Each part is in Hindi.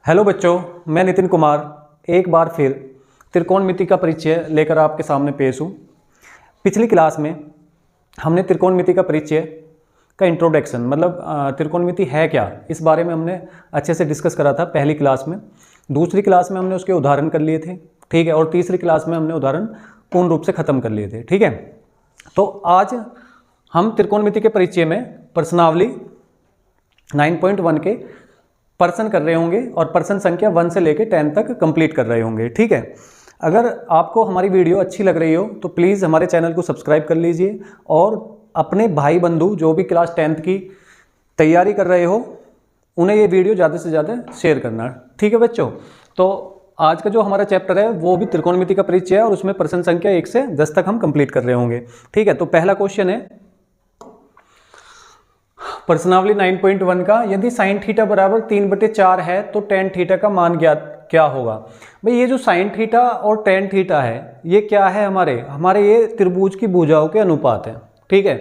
हेलो बच्चों, मैं नितिन कुमार एक बार फिर त्रिकोणमिति का परिचय लेकर आपके सामने पेश हूँ। पिछली क्लास में हमने त्रिकोणमिति का परिचय का इंट्रोडक्शन मतलब त्रिकोणमिति है क्या, इस बारे में हमने अच्छे से डिस्कस करा था पहली क्लास में। दूसरी क्लास में हमने उसके उदाहरण कर लिए थे, ठीक है, और तीसरी क्लास में हमने उदाहरण पूर्ण रूप से ख़त्म कर लिए थे, ठीक है। तो आज हम त्रिकोणमिति के परिचय में प्रश्नावली 9.1 के प्रश्न कर रहे होंगे और प्रश्न संख्या 1 से लेकर 10 तक कंप्लीट कर रहे होंगे, ठीक है। अगर आपको हमारी वीडियो अच्छी लग रही हो तो प्लीज़ हमारे चैनल को सब्सक्राइब कर लीजिए और अपने भाई बंधु जो भी क्लास 10th की तैयारी कर रहे हो उन्हें ये वीडियो ज़्यादा से ज़्यादा शेयर करना, ठीक है बच्चों। तो आज का जो हमारा चैप्टर है वो भी त्रिकोणमिति का परिचय है और उसमें प्रश्न संख्या 1 से 10 तक हम कंप्लीट कर रहे होंगे, ठीक है। तो पहला क्वेश्चन है प्रश्नावली 9.1 का, यदि साइन थीटा बराबर 3/4 है तो टेन थीटा का मान ज्ञात क्या होगा। भाई ये जो साइन थीटा और टेन थीटा है ये क्या है, हमारे ये त्रिभुज की भुजाओं के अनुपात है, ठीक है।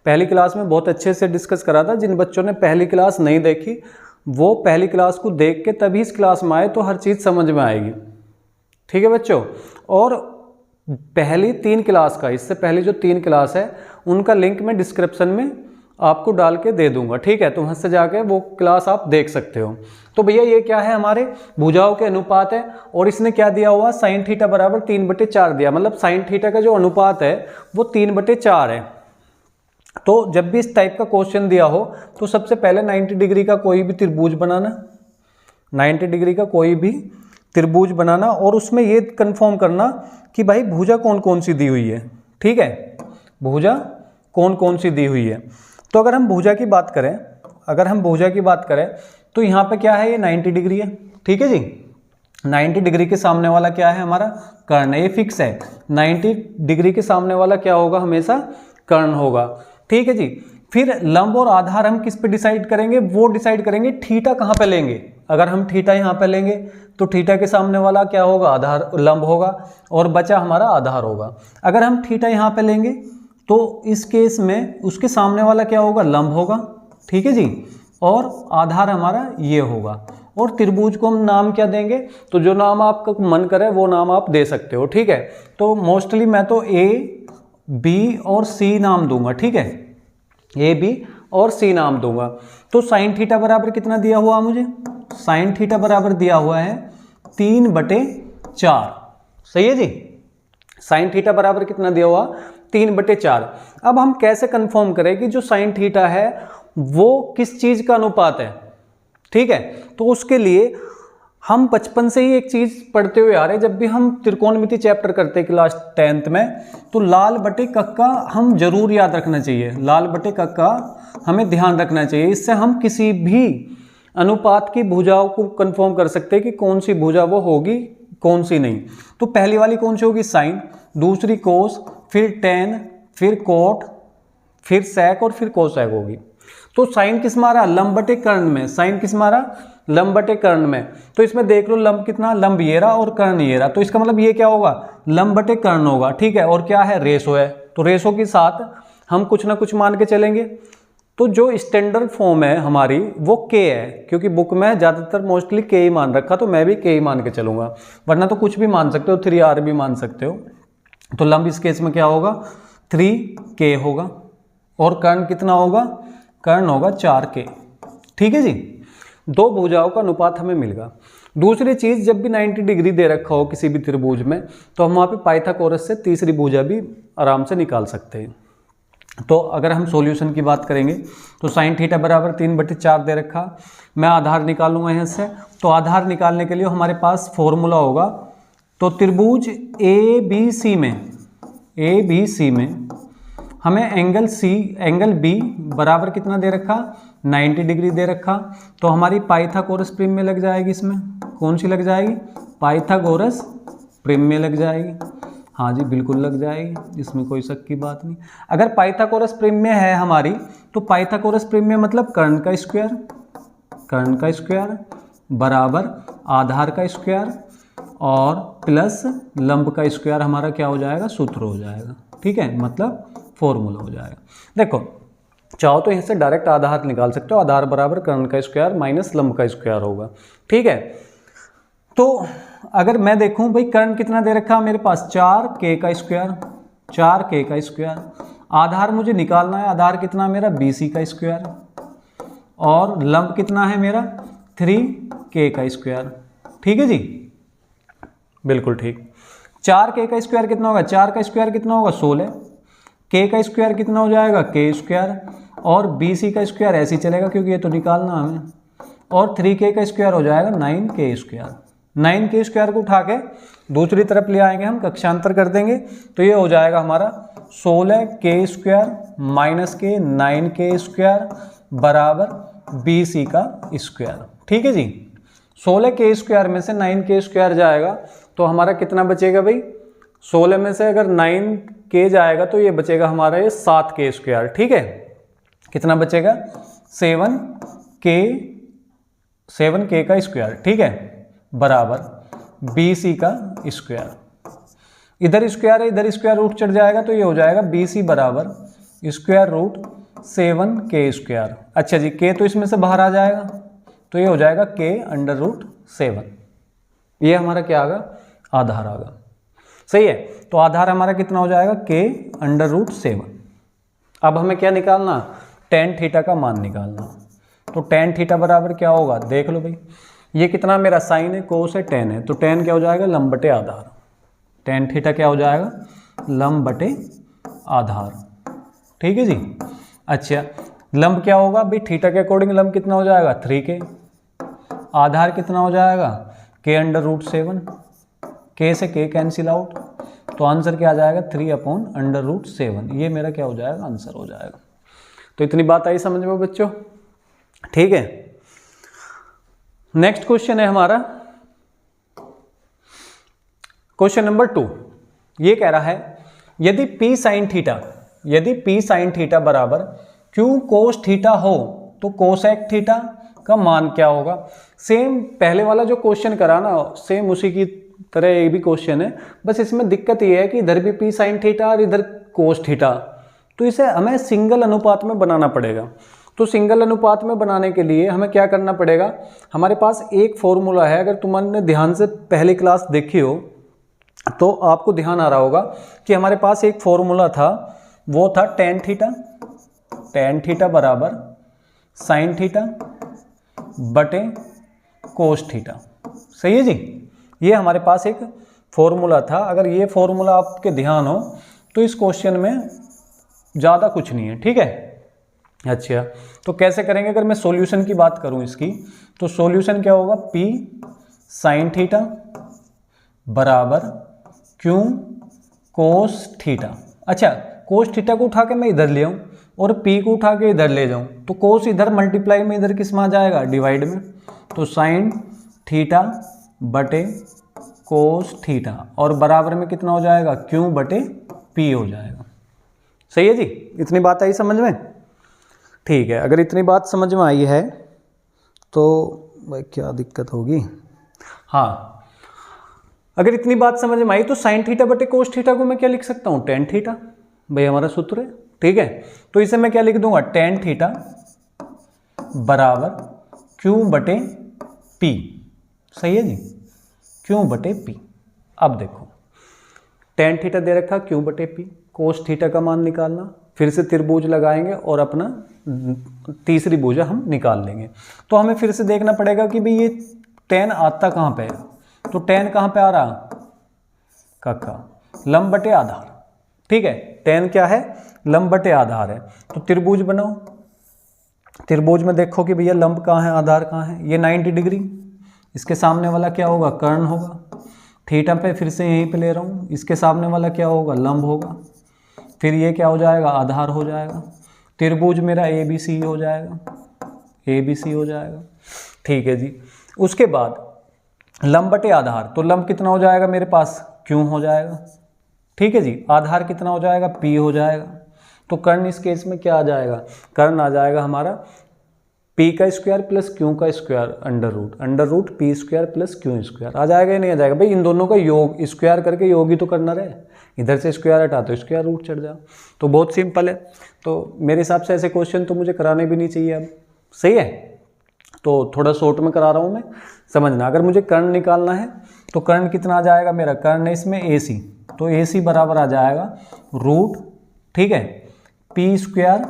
पहली क्लास में बहुत अच्छे से डिस्कस करा था। जिन बच्चों ने पहली क्लास नहीं देखी वो पहली क्लास को देख के तभी इस क्लास में आए तो हर चीज़ समझ में आएगी, ठीक है बच्चों। और पहली 3 क्लास का, इससे पहले जो 3 क्लास है उनका लिंक मैं डिस्क्रिप्शन में आपको डाल के दे दूंगा, ठीक है। तो वहाँ से जाके वो क्लास आप देख सकते हो। तो भैया ये क्या है, हमारे भुजाओं के अनुपात है और इसने क्या दिया हुआ, साइन थीटा बराबर 3/4 दिया, मतलब साइन थीटा का जो अनुपात है वो 3/4 है। तो जब भी इस टाइप का क्वेश्चन दिया हो तो सबसे पहले 90 डिग्री का कोई भी त्रिभुज बनाना, 90 डिग्री का कोई भी त्रिभुज बनाना और उसमें ये कंफर्म करना कि भाई भुजा कौन कौन सी दी हुई है, ठीक है, भुजा कौन कौन सी दी हुई है। तो अगर हम भुजा की बात करें, तो यहाँ पे क्या है, ये 90 डिग्री है, ठीक है जी। 90 डिग्री के सामने वाला क्या है, हमारा कर्ण है, ये फिक्स है। 90 डिग्री के सामने वाला क्या होगा, हमेशा कर्ण होगा, ठीक है जी। फिर लंब और आधार हम किस पे डिसाइड करेंगे, वो डिसाइड करेंगे थीटा कहाँ पे लेंगे। अगर हम थीटा यहाँ पे लेंगे तो थीटा के सामने वाला क्या होगा, आधार लंब होगा और बचा हमारा आधार होगा। अगर हम थीटा यहाँ पे लेंगे तो इस केस में उसके सामने वाला क्या होगा, लंब होगा, ठीक है जी, और आधार हमारा ये होगा। और त्रिभुज को हम नाम क्या देंगे, तो जो नाम आपका मन करे वो नाम आप दे सकते हो, ठीक है। तो मोस्टली मैं तो ए बी और सी नाम दूंगा, ठीक है, ए बी और सी नाम दूंगा। तो साइन थीटा बराबर कितना दिया हुआ मुझे, साइन थीटा बराबर दिया हुआ है 3/4, सही है जी। साइन थीटा बराबर कितना दिया हुआ, 3/4। अब हम कैसे कंफर्म करें कि जो साइन थीटा है वो किस चीज का अनुपात है, ठीक है। तो उसके लिए हम बचपन से ही एक चीज पढ़ते हुए आ रहे हैं, जब भी हम त्रिकोणमिति चैप्टर करते हैं क्लास 10th में, तो लाल बटे कक्का हम जरूर याद रखना चाहिए, लाल बटे कक्का हमें ध्यान रखना चाहिए। इससे हम किसी भी अनुपात की भुजाओं को कंफर्म कर सकते हैं कि कौन सी भुजा वो होगी कौन सी नहीं। तो पहली वाली कौन सी होगी, साइन, दूसरी कोस, फिर टेन, फिर कोट, फिर सेक और फिर कोसेक होगी। तो साइन किस मारा, लंब बटे कर्ण में, साइन किस मारा, लंब बटे कर्ण में। तो इसमें देख लो लंब कितना, लंब ये रहा और कर्ण ये रहा, तो इसका मतलब ये क्या होगा, लंब बटे कर्ण होगा, ठीक है। और क्या है, रेशो है, तो रेशो के साथ हम कुछ ना कुछ मान के चलेंगे। तो जो स्टैंडर्ड फॉर्म है हमारी वो के है, क्योंकि बुक में ज़्यादातर मोस्टली के ही मान रखा, तो मैं भी के ही मान के चलूँगा, वरना तो कुछ भी मान सकते हो, 3r भी मान सकते हो। तो लंब इस केस में क्या होगा, 3k होगा और कर्ण कितना होगा, कर्ण होगा 4k, ठीक है जी। दो भुजाओं का अनुपात हमें मिलेगा। दूसरी चीज़, जब भी 90 डिग्री दे रखा हो किसी भी त्रिभुज में तो हम वहाँ पे पाइथागोरस से तीसरी भुजा भी आराम से निकाल सकते हैं। तो अगर हम सॉल्यूशन की बात करेंगे तो साइन थीटा बराबर 3/4 दे रखा, मैं आधार निकालूंगा यहाँ से। तो आधार निकालने के लिए हमारे पास फॉर्मूला होगा, तो त्रिभुज ए बी सी में हमें एंगल बी बराबर कितना दे रखा, 90 डिग्री दे रखा। तो हमारी पाइथागोरस प्रीमिय लग जाएगी, इसमें कौन सी लग जाएगी, पाइथागोरस प्रीमिय लग जाएगी, हाँ जी बिल्कुल लग जाएगी, इसमें कोई शक की बात नहीं। अगर पाइथागोरस प्रीमिय है हमारी तो पाइथागोरस प्रीमिय मतलब कर्ण का स्क्वायर बराबर आधार का स्क्वायर और प्लस लंब का स्क्वायर हमारा क्या हो जाएगा, सूत्र हो जाएगा, ठीक है, मतलब फॉर्मूला हो जाएगा। देखो चाहो तो यहाँ से डायरेक्ट आधार निकाल सकते हो, आधार बराबर कर्ण का स्क्वायर माइनस लंब का स्क्वायर होगा। ठीक है, तो अगर मैं देखूं भाई कर्ण कितना दे रखा है मेरे पास 4k का स्क्वायर, 4k का स्क्वायर, आधार मुझे निकालना है, आधार कितना मेरा BC का स्क्वायर, और लंब कितना है मेरा 3k का स्क्वायर। ठीक है जी, बिल्कुल ठीक। 4k का स्क्वायर कितना होगा, 4 का स्क्वायर कितना होगा 16, k का स्क्वायर कितना हो जाएगा k स्क्वायर, और BC का स्क्वायर ऐसे ही चलेगा क्योंकि ये तो निकालना हमें, और 3k का स्क्वायर हो जाएगा 9k स्क्वायर। 9k स्क्वायर को उठा के दूसरी तरफ ले आएंगे हम, कक्षांतर कर देंगे, तो ये हो जाएगा हमारा 16k स्क्वायर माइनस के 9k स्क्वायर बराबर BC का स्क्वायर। ठीक है जी, 16k स्क्वायर में से 9k स्क्वायर जाएगा तो हमारा कितना बचेगा भाई, 16 में से अगर 9k जाएगा तो ये बचेगा हमारा ये 7k स्क्वायर। ठीक है, कितना बचेगा 7k का स्क्वायर। ठीक है, बराबर BC का स्क्वायर, इधर स्क्वायर है इधर स्क्वायर रूट चढ़ जाएगा तो ये हो जाएगा BC बराबर स्क्वायर रूट 7k स्क्वायर। अच्छा जी, k तो इसमें से बाहर आ जाएगा तो ये हो जाएगा k अंडर रूट 7। ये हमारा क्या आगा, आधार आगा। सही है, तो आधार हमारा कितना हो जाएगा k अंडर रूट 7। अब हमें क्या निकालना, tan थीटा का मान निकालना। तो tan थीटा बराबर क्या होगा, देख लो भाई, ये कितना मेरा साइन है, कोस है, tan है, तो tan क्या हो जाएगा, लंब बटे आधार। tan थीटा क्या हो जाएगा, लंब बटे आधार। ठीक है जी। अच्छा, लंब क्या होगा भाई, थीटा के अकॉर्डिंग लंब कितना हो जाएगा 3k, आधार कितना हो जाएगा k अंडर रूट 7, k से k कैंसिल आउट, तो आंसर क्या आ जाएगा 3 अपॉन अंडर रूट 7। ये मेरा क्या हो जाएगा, आंसर हो जाएगा। तो इतनी बात आई समझ में बच्चों। ठीक है, नेक्स्ट क्वेश्चन है हमारा क्वेश्चन नंबर 2। ये कह रहा है यदि p साइन थीटा बराबर q कोस थीटा हो तो कोसेक थीटा का मान क्या होगा। सेम पहले वाला जो क्वेश्चन करा ना, सेम उसी की तरह ये भी क्वेश्चन है, बस इसमें दिक्कत ये है कि इधर भी p साइन थीटा और इधर कोस थीटा, तो इसे हमें सिंगल अनुपात में बनाना पड़ेगा। तो सिंगल अनुपात में बनाने के लिए हमें क्या करना पड़ेगा, हमारे पास एक फॉर्मूला है, अगर तुमने ध्यान से पहली क्लास देखी हो तो आपको ध्यान आ रहा होगा कि हमारे पास एक फॉर्मूला था, वो था tan थीटा बराबर साइन थीटा बटे कोस थीटा। सही है जी, ये हमारे पास एक फॉर्मूला था। अगर ये फॉर्मूला आपके ध्यान हो तो इस क्वेश्चन में ज़्यादा कुछ नहीं है। ठीक है, अच्छा तो कैसे करेंगे, अगर मैं सॉल्यूशन की बात करूं इसकी, तो सॉल्यूशन क्या होगा, p साइन थीटा बराबर q कोस थीटा। अच्छा, कोस थीटा को उठा के मैं इधर ले आऊँ और p को उठा के इधर ले जाऊँ, तो कोस इधर मल्टीप्लाई में इधर किस में आ जाएगा, डिवाइड में, तो साइन थीटा बटे कोस थीटा, और बराबर में कितना हो जाएगा, q बटे p हो जाएगा। सही है जी, इतनी बात आई समझ में। ठीक है, अगर इतनी बात समझ में आई है तो भाई क्या दिक्कत होगी। हाँ, अगर इतनी बात समझ में आई तो साइन थीटा बटे कोस थीटा को मैं क्या लिख सकता हूँ, tan थीटा, भाई हमारा सूत्र है। ठीक है, तो इसे मैं क्या लिख दूंगा, tan थीटा बराबर q बटे p। सही है जी, q बटे p। अब देखो tan थीटा दे रखा q बटे p, कोस थीटा का मान निकालना, फिर से त्रिभुज लगाएंगे और अपना तीसरी भुजा हम निकाल लेंगे। तो हमें फिर से देखना पड़ेगा कि भाई ये tan आता कहाँ पे है, तो tan कहाँ पे आ रहा, कक्का, लंब बटे आधार। ठीक है, tan क्या है, लंब बटे आधार है। तो त्रिभुज बनाओ, त्रिभुज में देखो कि भैया लंब कहाँ है, आधार कहाँ है, ये 90 डिग्री, इसके सामने वाला क्या होगा, कर्ण होगा। थीटा पे फिर से यहीं पे ले रहा हूँ, इसके सामने वाला क्या होगा, लंब होगा। फिर ये क्या हो जाएगा, आधार हो जाएगा। त्रिभुज मेरा ABC हो जाएगा, ABC हो जाएगा। ठीक है जी, उसके बाद लंब बटे आधार, तो लंब कितना हो जाएगा मेरे पास, q हो जाएगा। ठीक है जी, आधार कितना हो जाएगा, p हो जाएगा। तो कर्ण इस केस में क्या आ जाएगा, कर्ण आ जाएगा हमारा पी का स्क्वायर प्लस क्यू का square under root P square plus Q square आ जाएगा या नहीं आ जाएगा भाई? इन दोनों का योग स्क्वायर करके योग ही तो करना रहे, इधर से स्क्वायर हटा तो स्क्वायर रूट चढ़ जाओ, तो बहुत सिंपल है। तो मेरे हिसाब से ऐसे क्वेश्चन तो मुझे कराने भी नहीं चाहिए अब, सही है। तो थोड़ा शॉर्ट में करा रहा हूँ मैं, समझना। अगर मुझे कर्ण निकालना है तो कर्ण कितना आ जाएगा मेरा, कर्ण है इसमें ए सी, तो ए सी बराबर आ जाएगा रूट, ठीक है, P square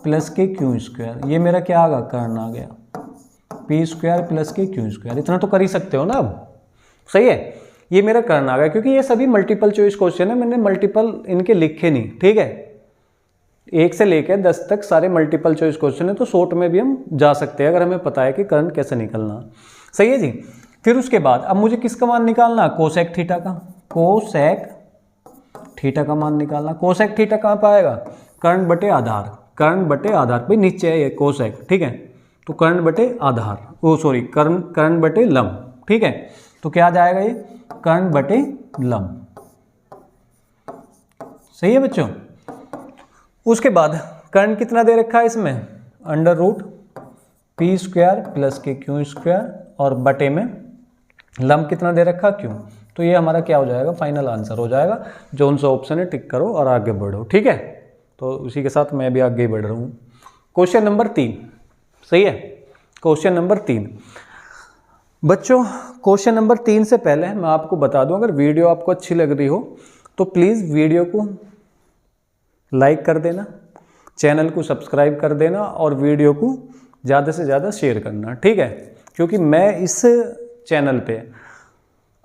plus K Q square. ये मेरा क्या आ गया, कर्ण आ गया, P square plus K Q square. इतना तो कर ही सकते हो ना अब, सही है। ये मेरा कर्ण आ गया, क्योंकि ये सभी मल्टीपल चॉइस क्वेश्चन है, मैंने मल्टीपल इनके लिखे नहीं, ठीक है। 1 से लेकर 10 तक सारे मल्टीपल चॉइस क्वेश्चन है, तो शॉर्ट में भी हम जा सकते हैं अगर हमें पता है कि कर्ण कैसे निकलना, सही है जी। फिर उसके बाद अब मुझे किसका मान निकालना, कोसेक थीटा का, कोसेक थीटा का मान निकालना। कोसेक थीटा कहाँ पर आएगा, कर्ण बटे आधार, कर्ण बटे आधार पे नीचे है ये कोसेक, ठीक है। तो कर्ण बटे आधार, ओ सॉरी कर्ण बटे लंब, ठीक है। तो क्या आ जाएगा ये, कर्ण बटे लंब, सही है बच्चों। उसके बाद कर्ण कितना दे रखा है इसमें, under root P square plus K Q square, और बटे में लंब कितना दे रखा, क्यू। तो ये हमारा क्या हो जाएगा, फाइनल आंसर हो जाएगा। जोन सा ऑप्शन है टिक करो और आगे बढ़ो, ठीक है। तो उसी के साथ मैं भी आगे बढ़ रहा हूँ। क्वेश्चन नंबर 3, सही है। क्वेश्चन नंबर 3 बच्चों, क्वेश्चन नंबर 3 से पहले मैं आपको बता दूं, अगर वीडियो आपको अच्छी लग रही हो तो प्लीज़ वीडियो को लाइक कर देना, चैनल को सब्सक्राइब कर देना, और वीडियो को ज़्यादा से ज़्यादा शेयर करना, ठीक है। क्योंकि मैं इस चैनल पे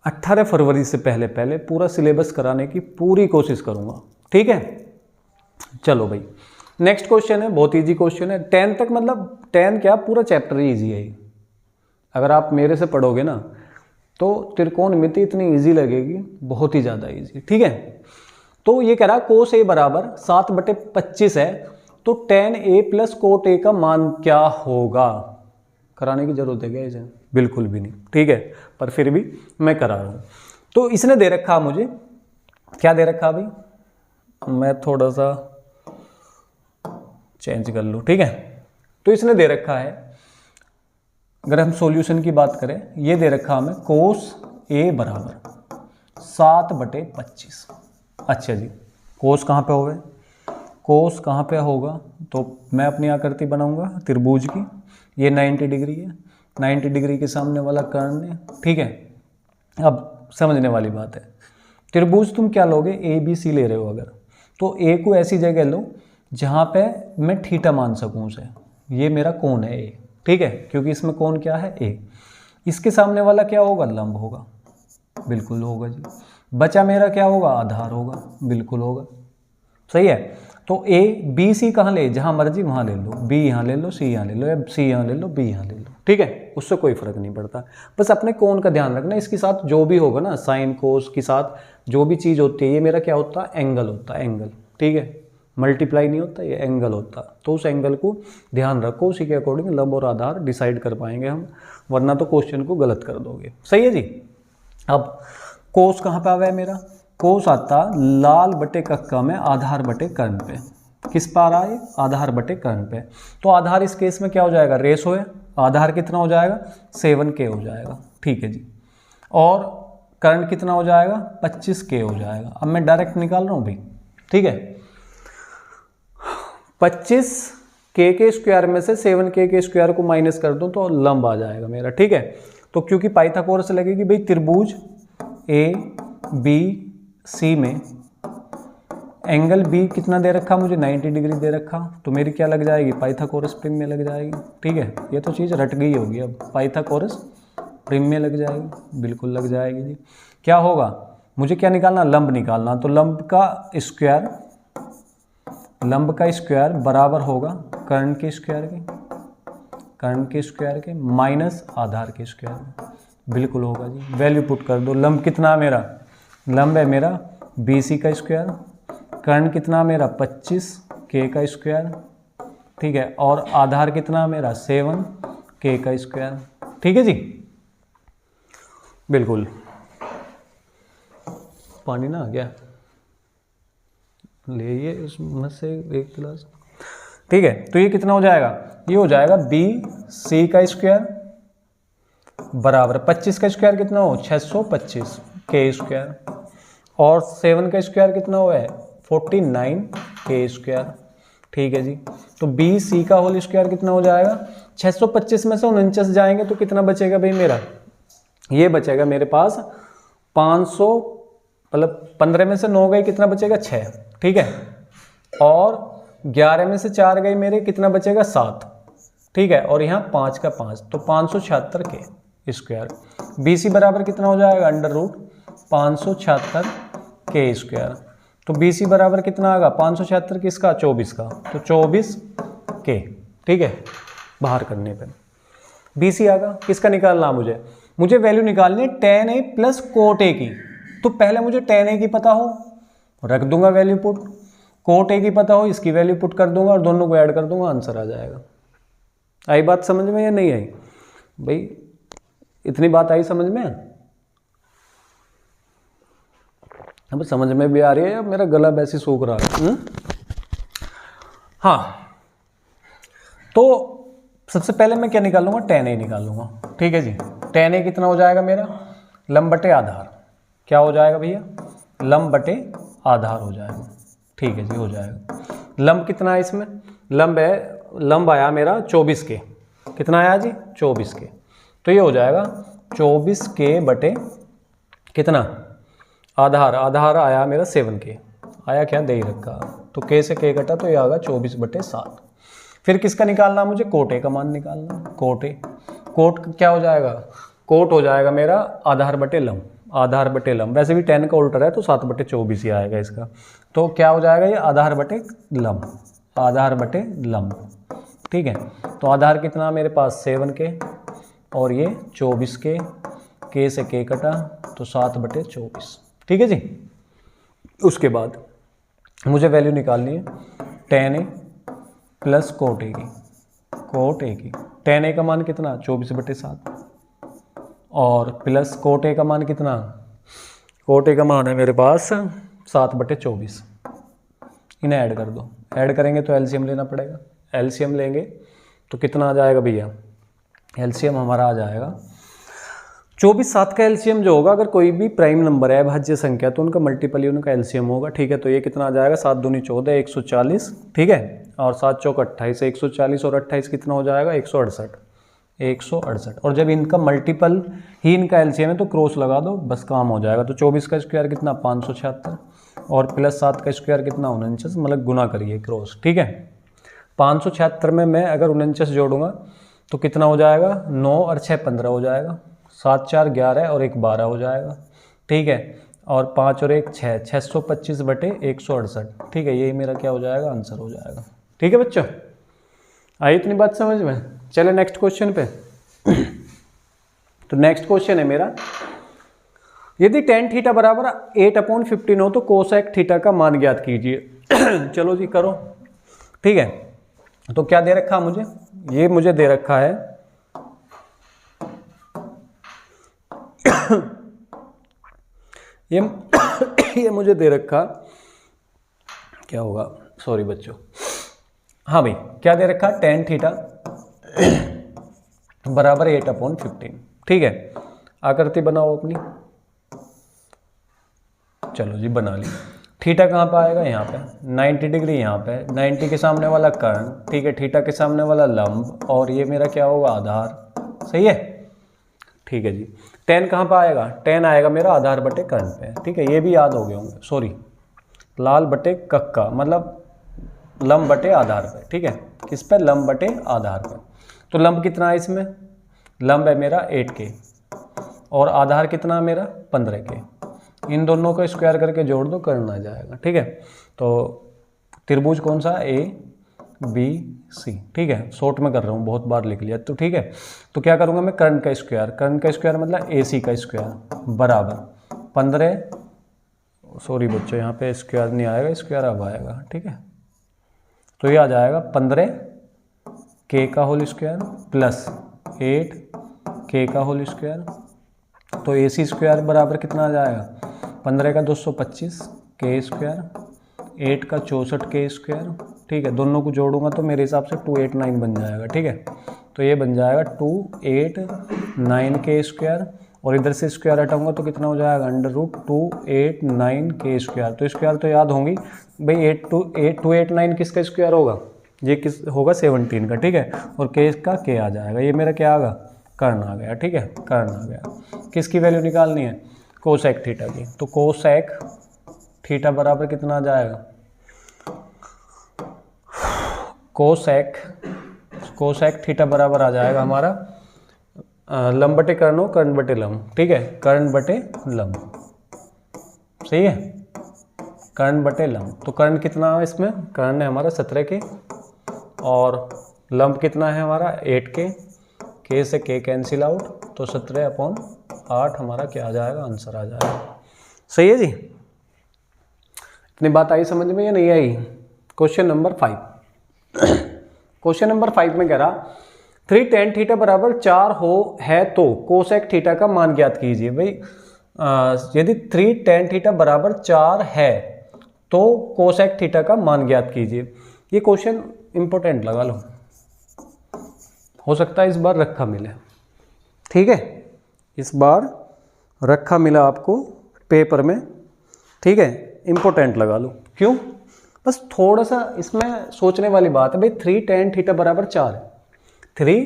18 फरवरी से पहले पूरा सिलेबस कराने की पूरी कोशिश करूँगा, ठीक है। चलो भाई, नेक्स्ट क्वेश्चन है, बहुत इजी क्वेश्चन है। 10 तक, मतलब 10 क्या, पूरा चैप्टर ही ईजी है। अगर आप मेरे से पढ़ोगे ना तो त्रिकोणमिति इतनी इजी लगेगी, बहुत ही ज़्यादा इजी, ठीक है। तो ये कह रहा कोस ए बराबर 7/25 है, तो tan a plus cot A का मान क्या होगा। कराने की जरूरत है क्या इसे, बिल्कुल भी नहीं, ठीक है, पर फिर भी मैं करा रहा हूँ। तो इसने दे रखा मुझे, क्या दे रखा भाई, मैं थोड़ा सा चेंज कर लूँ, ठीक है। तो इसने दे रखा है, अगर हम सॉल्यूशन की बात करें, ये दे रखा हमें कोस ए बराबर 7/25। अच्छा जी, कोस कहाँ पे होगा, कोस कहाँ पे होगा, तो मैं अपनी आकृति बनाऊंगा त्रिभुज की। ये 90 डिग्री है, 90 डिग्री के सामने वाला कर्ण है, ठीक है। अब समझने वाली बात है, त्रिभुज तुम क्या लोगे, ए बी सी ले रहे हो अगर, तो ए को ऐसी जगह लो जहाँ पे मैं थीटा मान सकूँ उसे। ये मेरा कोण है ए, ठीक है, क्योंकि इसमें कोण क्या है, ए। इसके सामने वाला क्या होगा, लंब होगा, बिल्कुल होगा जी। बचा मेरा क्या होगा, आधार होगा, बिल्कुल होगा, सही है। तो ए बी सी कहाँ ले, जहाँ मर्जी वहाँ ले लो, बी यहाँ ले लो, सी यहाँ ले लो, या सी यहाँ ले लो, बी यहाँ ले लो, ठीक है, उससे कोई फर्क नहीं पड़ता। बस अपने कोण का ध्यान रखना, इसके साथ जो भी होगा ना, साइन कोस के साथ जो भी चीज़ होती है, ये मेरा क्या होता है, एंगल होता है, एंगल, ठीक है, मल्टीप्लाई नहीं होता, ये एंगल होता। तो उस एंगल को ध्यान रखो, उसी के अकॉर्डिंग लंब और आधार डिसाइड कर पाएंगे हम, वरना तो क्वेश्चन को गलत कर दोगे, सही है जी। अब कोस कहाँ पे आ गया मेरा, कोस आता लाल बटे कक्का में आधार बटे कर्ण पे। किस पर आ रहा है, आधार बटे कर्ण पे। तो आधार इस केस में क्या हो जाएगा, रेशो है, आधार कितना हो जाएगा, 7K हो जाएगा, ठीक है जी। और कर्ण कितना हो जाएगा, 25K हो जाएगा। अब मैं डायरेक्ट निकाल रहा हूँ भाई, ठीक है। 25K के स्क्वायर में से 7K के स्क्वायर को माइनस कर दूं तो लंब आ जाएगा मेरा, ठीक है। तो क्योंकि पाइथागोरस लगेगी भाई, त्रिभुज ए बी सी में एंगल बी कितना दे रखा मुझे, 90 डिग्री दे रखा, तो मेरी क्या लग जाएगी, पाइथागोरस प्रिम में लग जाएगी, ठीक है। ये तो चीज़ रट गई होगी, अब पाइथागोरस प्रिम में लग जाएगी, बिल्कुल लग जाएगी जी। क्या होगा, मुझे क्या निकालना, लंब निकालना, तो लंब का स्क्वायर बराबर होगा कर्ण के स्क्वायर के माइनस आधार के स्क्वायर के, बिल्कुल होगा जी। वैल्यू पुट कर दो, लंब कितना मेरा, लंब है मेरा BC का स्क्वायर, कर्ण कितना मेरा 25K का स्क्वायर, ठीक है, और आधार कितना मेरा 7K का स्क्वायर, ठीक है जी। बिल्कुल, पानी ना आ गया, ले इसमें से एक गिलास। ठीक है, तो ये कितना हो जाएगा, ये हो जाएगा बी सी का स्क्वायर बराबर 25 का स्क्वायर कितना हो 625 के स्क्वायर, और 7 का स्क्वायर कितना हुआ है 49 के स्क्वायर। ठीक है जी, तो बी सी का होल स्क्वायर कितना हो जाएगा, 625 में से 49 जाएंगे तो कितना बचेगा भाई मेरा, ये बचेगा मेरे पास 500, मतलब 15 में से 9 गए कितना बचेगा 6, ठीक है, और 11 में से 4 गए मेरे कितना बचेगा 7, ठीक है, और यहाँ 5 का 5 तो 576 के स्क्वायर। बी सी बराबर कितना हो जाएगा अंडर रूट 576 के स्क्वायर। तो बी सी बराबर कितना आएगा 576 किसका 24 का, तो 24 के, ठीक है, बाहर करने पे बी सी आएगा। किसका निकालना मुझे वैल्यू निकालनी है tan a plus cot A की। तो पहले मुझे tan a की पता हो, रख दूंगा वैल्यू पुट, कोट ए की पता हो, इसकी वैल्यू पुट कर दूंगा और दोनों को ऐड कर दूंगा, आंसर आ जाएगा। आई बात समझ में या नहीं आई भाई, इतनी बात आई समझ में? अब समझ में भी आ रही है या मेरा गला वैसे सूख रहा है? हाँ, तो सबसे पहले मैं क्या निकालूंगा, tan a निकालूंगा, ठीक है जी। tan a कितना हो जाएगा मेरा, लंब बटे आधार, क्या हो जाएगा भैया, लंब बटे आधार हो जाएगा, ठीक है जी, हो जाएगा। लंब कितना है इसमें, लंब आया मेरा 24 के, कितना आया जी 24 के, तो ये हो जाएगा 24 के बटे कितना, आधार आया मेरा 7 के, आया क्या दे ही रखा, तो के से के कटा तो ये आएगा 24 बटे 7। फिर किसका निकालना मुझे, कोट ए का मान निकालना, कोट ए, कोट क्या हो जाएगा, कोट हो जाएगा मेरा आधार बटे लंब, वैसे भी 10 का उल्टा है तो 7 बटे 24 ही आएगा इसका, तो क्या हो जाएगा ये आधार बटे लंब, ठीक है। तो आधार कितना मेरे पास 7 के और ये 24 के से के कटा तो 7 बटे 24, ठीक है जी। उसके बाद मुझे वैल्यू निकालनी है tan a plus cot A की, tan a का मान कितना 24 बटे 7 और प्लस कोट ए का मान कितना, कोट ए का मान है मेरे पास 7 बटे 24, इन्हें ऐड कर दो, ऐड करेंगे तो एलसीएम लेना पड़ेगा, एलसीएम लेंगे तो कितना आ जाएगा भैया, एलसीएम हमारा आ जाएगा 24 7 का एलसीएम जो होगा, अगर कोई भी प्राइम नंबर है भाज्य संख्या तो उनका मल्टीपल ही उनका एलसीएम होगा, ठीक है। तो ये कितना आ जाएगा 7 दूनी 14 140, ठीक है, और 7 चौक 28 140 और 28 कितना हो जाएगा 168, और जब इनका मल्टीपल ही इनका एलसीएम है तो क्रॉस लगा दो, बस काम हो जाएगा। तो 24 का स्क्वायर कितना 576 और प्लस 7 का स्क्वायर कितना 49, मतलब गुना करिए क्रॉस, ठीक है। 576 में मैं अगर 49 जोड़ूंगा तो कितना हो जाएगा 9 और 6 15 हो जाएगा, 7 4 11 और 1 12 हो जाएगा, ठीक है, और 5 और 1 6 625 बटे 168, ठीक है, यही मेरा क्या हो जाएगा आंसर हो जाएगा, ठीक है बच्चों। आई इतनी बात समझ में? चले नेक्स्ट क्वेश्चन पे। तो नेक्स्ट क्वेश्चन है मेरा, यदि tan थीटा बराबर 8/15 हो तो कोसेक थीटा का मान ज्ञात कीजिए। चलो जी करो, ठीक है। तो क्या दे रखा मुझे, ये मुझे दे रखा है ये मुझे दे रखा, क्या होगा, सॉरी बच्चों, हाँ भाई क्या दे रखा, tan थीटा बराबर 8/15, ठीक है। आकृति बनाओ अपनी, चलो जी बना ली। थीटा कहाँ पे आएगा, यहाँ पे 90 डिग्री, यहाँ पे 90 के सामने वाला कर्ण, ठीक है, थीटा के सामने वाला लंब, और ये मेरा क्या होगा आधार, सही है, ठीक है जी। tan कहाँ पे आएगा, tan आएगा मेरा आधार बटे कर्ण पे, ठीक है, ये भी याद हो गए होंगे, सॉरी, लाल बटे कक्का मतलब लंब बटे आधार पे, ठीक है, किस पे, लंब बटे आधार पे। तो लंब कितना है इसमें, लंब है मेरा 8 के और आधार कितना मेरा 15 के, इन दोनों को स्क्वायर करके जोड़ दो, कर्ण आ जाएगा, ठीक है। तो त्रिभुज कौन सा, ABC, ठीक है, शॉर्ट में कर रहा हूँ, बहुत बार लिख लिया, तो ठीक है। तो क्या करूँगा मैं, कर्ण का स्क्वायर मतलब AC का स्क्वायर बराबर 15, सॉरी बच्चों यहाँ पे स्क्वायर नहीं आएगा, स्क्वायर अब आएगा, ठीक है। तो ये आ जाएगा 15 के का होल स्क्वायर प्लस 8 के का होल स्क्वायर, तो AC स्क्वायर बराबर कितना आ जाएगा, 15 का 225 के स्क्वायर, 8 का 64 के स्क्वायर ठीक है, दोनों को जोड़ूंगा तो मेरे हिसाब से 289 बन जाएगा। ठीक है, तो ये बन जाएगा 289 के स्क्वायर, और इधर से स्क्वायर हटाऊंगा तो कितना हो जाएगा √289 के स्क्वायर। तो स्क्वायर तो याद होंगी भाई, 289 किसका स्क्वायर होगा, ये किस होगा 17 का। ठीक है, और के का के आ जाएगा, ये मेरा क्या आ गया कर्ण आ गया। ठीक है, कर्ण आ गया। किसकी वैल्यू निकालनी है, कोसेक थीटा की। तो कोसेक थीटा बराबर कितना आ जाएगा, कोसेक थीटा बराबर आ जाएगा हमारा लंब बटे कर्ण हो, कर्ण बटे लंब। ठीक है, कर्ण बटे लंब, सही है, कर्ण बटे लंब। तो कर्ण कितना है इसमें, कर्ण है हमारा 17 के, और लंब कितना है हमारा 8 के से के कैंसिल आउट, तो 17/8 हमारा क्या आ जाएगा, आंसर आ जाएगा। सही है जी, इतनी बात आई समझ में या नहीं आई। क्वेश्चन नंबर 5 क्वेश्चन नंबर 5 में कह रहा 3 tan थीटा बराबर 4 है तो कोसेक थीटा का मान ज्ञात कीजिए। भाई यदि 3 tan थीटा बराबर 4 है तो कोसेक थीटा का मान ज्ञात कीजिए। ये क्वेश्चन इंपॉर्टेंट लगा लो, हो सकता है इस बार रखा मिले। ठीक है, इस बार रखा मिला आपको पेपर में। ठीक है, इंपॉर्टेंट लगा लो। क्यों, बस थोड़ा सा इसमें सोचने वाली बात है। भाई 3 tan थीटा बराबर 4 है, 3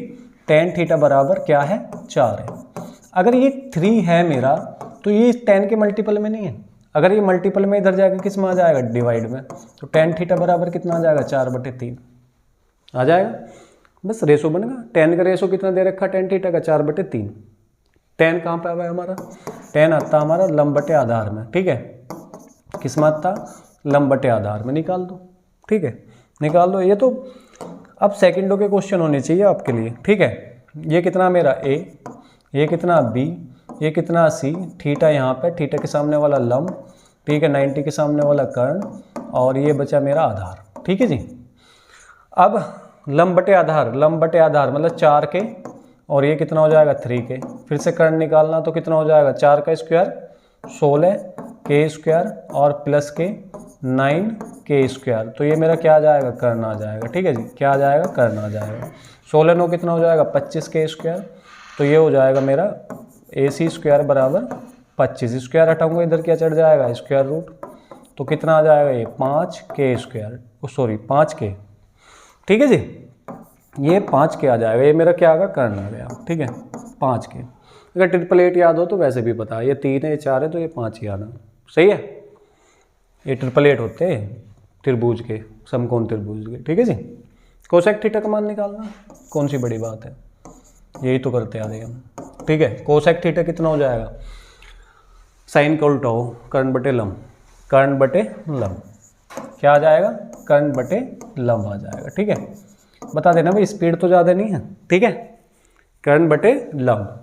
tan थीटा बराबर क्या है 4 है। अगर ये 3 है मेरा तो ये tan के मल्टीपल में नहीं है। अगर ये मल्टीपल में इधर जाकर किस में आ जाएगा, डिवाइड में, तो tan थीटा बराबर कितना आ जाएगा 4/3 आ जाएगा। बस रेशो बनेगा। tan का रेशो कितना दे रखा tan थीटा का 4/3। tan कहाँ पे आया हमारा, tan आता हमारा लंब बटे आधार में। ठीक है, किस में आता, लंब बटे आधार में। निकाल दो। ठीक है, निकाल दो। ये तो अब सेकंडों के क्वेश्चन होने चाहिए आपके लिए। ठीक है, ये कितना मेरा a, ये कितना b, ये कितना c, थीटा यहाँ पे, थीटा के सामने वाला लंब, ठीक है, 90 के सामने वाला कर्ण, और ये बचा मेरा आधार। ठीक है जी, अब लंब बटे आधार मतलब 4 के, और ये कितना हो जाएगा 3 के। फिर से कर्ण निकालना तो कितना हो जाएगा, 4 का स्क्वायर 16 के स्क्वायर और प्लस के 9 के स्क्वायर। तो ये मेरा क्या आ जाएगा, कर्ण आ जाएगा। ठीक है जी, क्या आ जाएगा, कर्ण आ जाएगा। 16 9 कितना हो जाएगा 25 के स्क्वायर। तो ये हो जाएगा मेरा AC स्क्वायर बराबर 25। स्क्वायर हटाऊंगा इधर क्या चढ़ जाएगा, स्क्वायर रूट। तो कितना आ जाएगा ये 5 के स्क्वायर, सॉरी 5 के। ठीक है जी, ये 5 के आ जाएगा। ये मेरा क्या आ गया, कर्ण आ गया। ठीक है, 5 के। अगर 888 याद हो तो वैसे भी पता है, ये 3 है, ये 4 है, तो ये 5 ही आना। सही है, ये 888 होते हैं त्रिभुज के, समकोण त्रिभुज के। ठीक है जी, कोसेक थीटा का मान निकालना कौन सी बड़ी बात है, यही तो करते आ रहे हम। ठीक है, कोसेक थीटा कितना हो जाएगा, साइन का उल्टा हो, कर्ण बटे लंब, कर्ण बटे लंब क्या आ जाएगा, कर्ण बटे लंब आ जाएगा। ठीक है, बता देना भाई, स्पीड तो ज़्यादा नहीं है। ठीक है, कर्ण बटे लंब,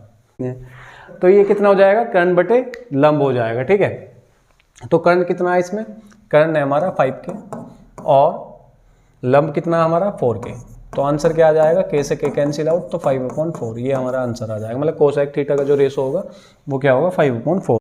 तो ये कितना हो जाएगा, कर्ण बटे लंब हो जाएगा। ठीक है, तो कर्ण कितना है इसमें, कर्ण है हमारा 5 के, और लंब कितना हमारा 4 के। तो आंसर क्या आ जाएगा, के से के कैंसिल आउट, तो 5/4 ये हमारा आंसर आ जाएगा। मतलब कोसेक थीटा का जो रेशो होगा वो क्या होगा, 5/4।